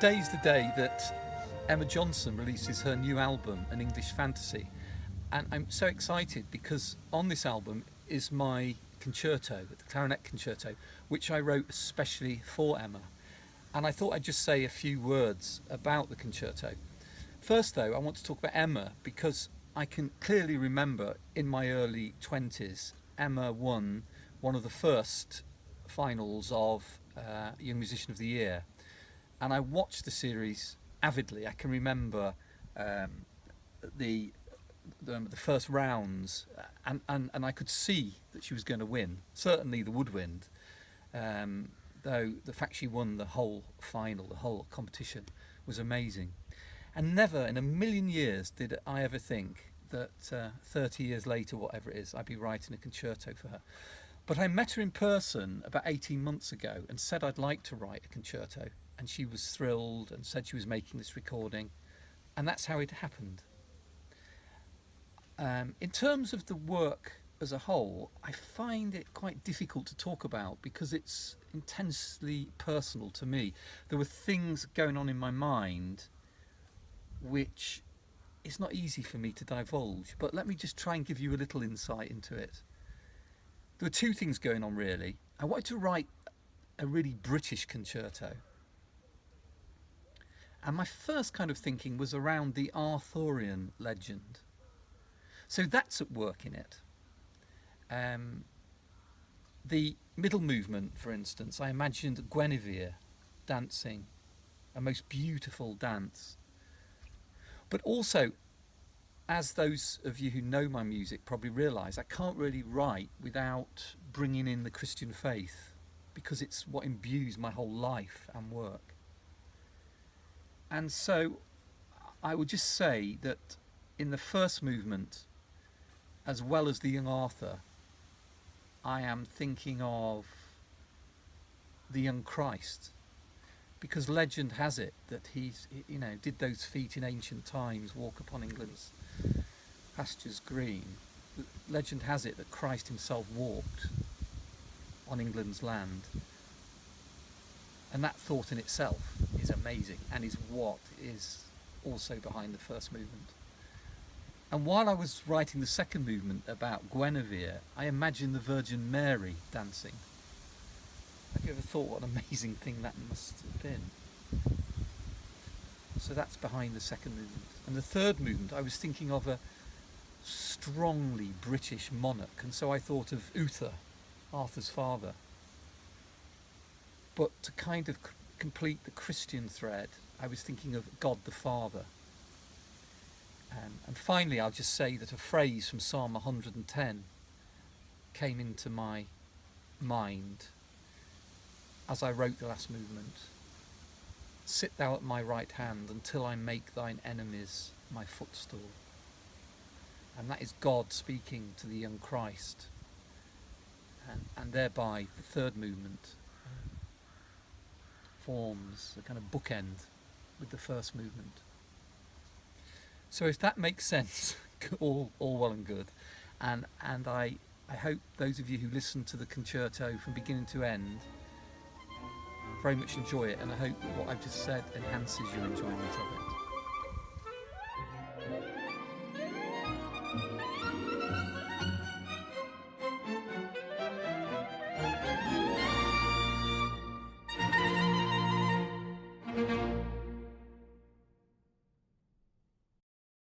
Today's the day that Emma Johnson releases her new album, An English Fantasy. And I'm so excited because on this album is my concerto, the Clarinet Concerto, which I wrote especially for Emma. And I thought I'd just say a few words about the concerto. First, though, I want to talk about Emma because I can clearly remember in my early 20s, Emma won one of the first finals of Young Musician of the Year. And I watched the series avidly. I can remember the first rounds, and I could see that she was going to win. Certainly the woodwind, though the fact she won the whole final, the whole competition, was amazing. And never in a million years did I ever think that 30 years later, whatever it is, I'd be writing a concerto for her. But I met her in person about 18 months ago and said I'd like to write a concerto. And she was thrilled and said she was making this recording. And that's how it happened. In terms of the work as a whole, I find it quite difficult to talk about because it's intensely personal to me. There were things going on in my mind which is not easy for me to divulge, but let me just try and give you a little insight into it. There were two things going on really. I wanted to write a really British concerto. And my first kind of thinking was around the Arthurian legend. So that's at work in it. The middle movement, for instance, I imagined Guinevere dancing, a most beautiful dance. But also, as those of you who know my music probably realise, I can't really write without bringing in the Christian faith because it's what imbues my whole life and work. And so I would just say that in the first movement, as well as the young Arthur, I am thinking of the young Christ, because legend has it that he's, did those feet in ancient times, walk upon England's pastures green. Legend has it that Christ himself walked on England's land. And that thought in itself is amazing and is what is also behind the first movement. And while I was writing the second movement about Guinevere, I imagined the Virgin Mary dancing. Have you ever thought what an amazing thing that must have been? So that's behind the second movement. And the third movement, I was thinking of a strongly British monarch, and so I thought of Uther, Arthur's father. But to kind of complete the Christian thread, I was thinking of God the Father. And finally, I'll just say that a phrase from Psalm 110 came into my mind as I wrote the last movement. Sit thou at my right hand until I make thine enemies my footstool. And that is God speaking to the young Christ. And thereby the third movement forms a kind of bookend with the first movement. So if that makes sense, all well and good. And I hope those of you who listen to the concerto from beginning to end very much enjoy it, and I hope that what I've just said enhances your enjoyment of it.